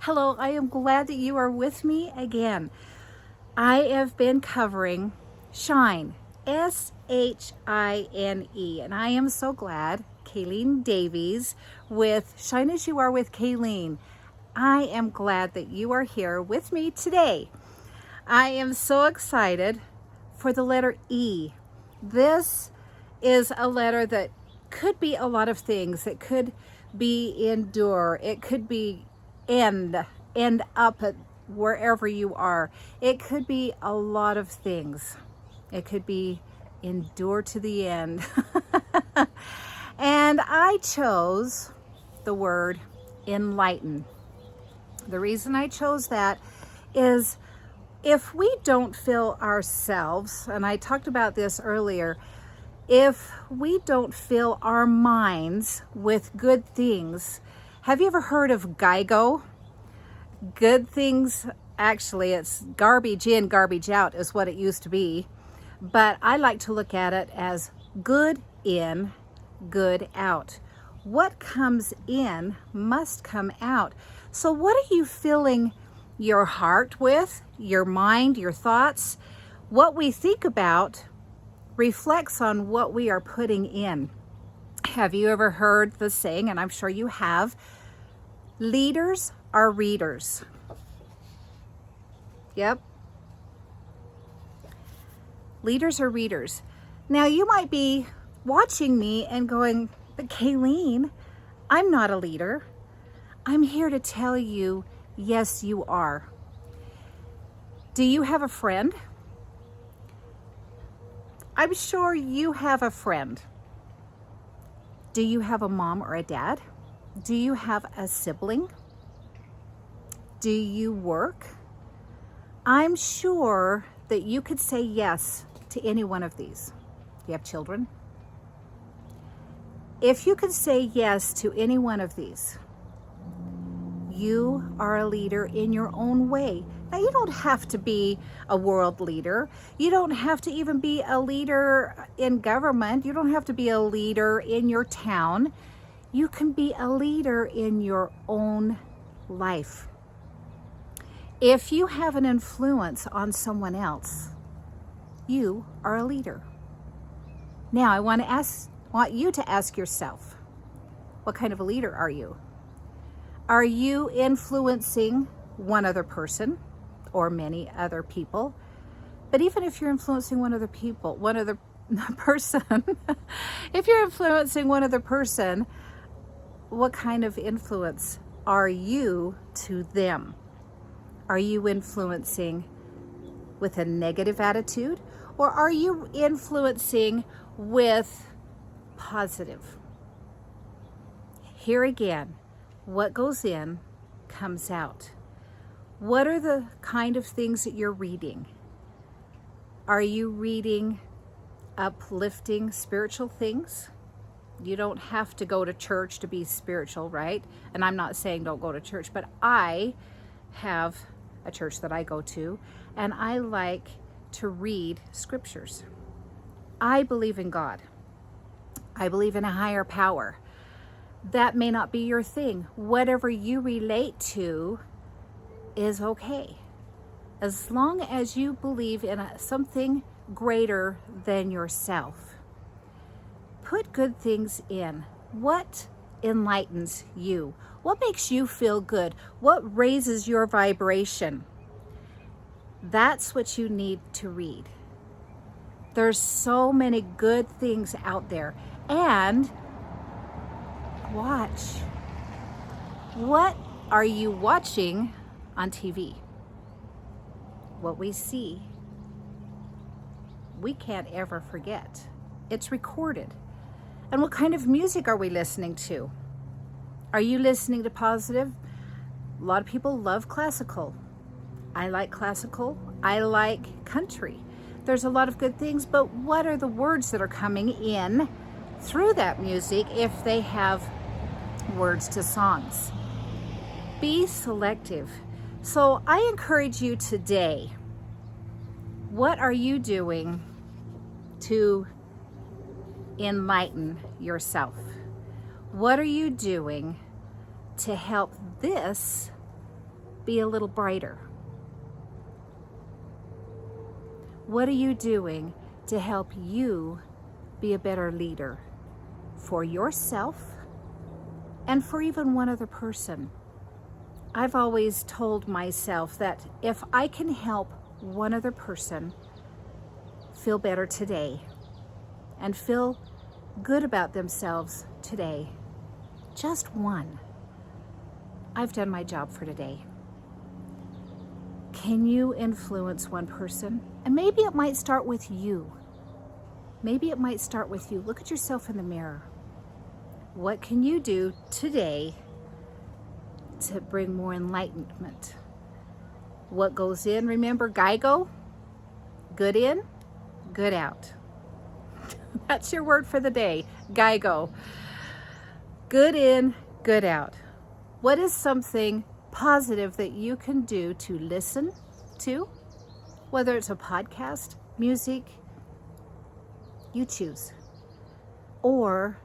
Hello, I am glad that you are with me again. I have been covering Shine, Shine, and I am so glad Kayleen Davies with Shine As You Are with Kayleen. I am glad that you are here with me today. I am so excited for the letter E. This is a letter that could be a lot of things. It could be endure. It could be end up at wherever you are. It could be a lot of things. It could be endure to the end. And I chose the word enlighten. The reason I chose that is if we don't fill ourselves, and I talked about this earlier, if we don't fill our minds with good things. Have you ever heard of GIGO? Good things, actually, it's garbage in, garbage out is what it used to be. But I like to look at it as good in, good out. What comes in must come out. So what are you filling your heart with, your mind, your thoughts? What we think about reflects on what we are putting in. Have you ever heard the saying, and I'm sure you have, leaders are readers? Yep. Leaders are readers. Now you might be watching me and going, but Kayleen, I'm not a leader. I'm here to tell you, yes, you are. Do you have a friend? I'm sure you have a friend. Do you have a mom or a dad? Do you have a sibling? Do you work? I'm sure that you could say yes to any one of these. Do you have children? If you could say yes to any one of these, you are a leader in your own way. Now, you don't have to be a world leader. You don't have to even be a leader in government. You don't have to be a leader in your town. You can be a leader in your own life. If you have an influence on someone else, you are a leader. Now, I want you to ask yourself, what kind of a leader are you? Are you influencing one other person or many other people? But even if you're influencing one other person, if you're influencing one other person, what kind of influence are you to them? Are you influencing with a negative attitude, or are you influencing with positive? Here again, what goes in comes out. What are the kind of things that you're reading? Are you reading uplifting spiritual things? You don't have to go to church to be spiritual, right? And I'm not saying don't go to church, but I have a church that I go to, and I like to read scriptures. I believe in God. I believe in a higher power. That may not be your thing. Whatever you relate to is okay. As long as you believe in something greater than yourself. Put good things in. What enlightens you? What makes you feel good? What raises your vibration? That's what you need to read. There's so many good things out there. And watch. What are you watching on TV? What we see, we can't ever forget. It's recorded. And what kind of music are we listening to? Are you listening to positive? A lot of people love classical. I like classical. I like country. There's a lot of good things, but what are the words that are coming in through that music if they have words to songs? Be selective. So I encourage you today, what are you doing to enlighten yourself? What are you doing to help this be a little brighter? What are you doing to help you be a better leader for yourself and for even one other person? I've always told myself that if I can help one other person feel better today and feel good about themselves today, just one, I've done my job for today. Can you influence one person? And maybe it might start with you. Maybe it might start with you. Look at yourself in the mirror. What can you do today to bring more enlightenment? What goes in? Remember GIGO? Good in, good out. That's your word for the day, GIGO. Good in, good out. What is something positive that you can do to listen to? Whether it's a podcast, music, you choose. Or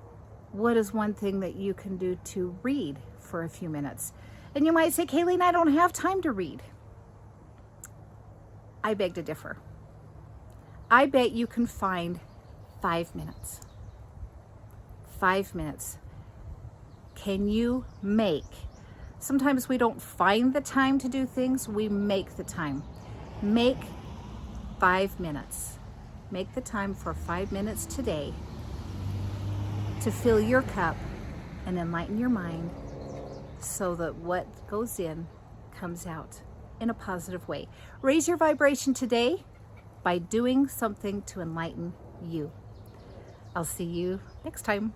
what is one thing that you can do to read for a few minutes? And you might say, Kayleen, I don't have time to read. I beg to differ. I bet you can find 5 minutes. 5 minutes. Can you make? Sometimes we don't find the time to do things, we make the time. Make 5 minutes. Make the time for 5 minutes today to fill your cup and enlighten your mind so that what goes in comes out in a positive way. Raise your vibration today by doing something to enlighten you. I'll see you next time.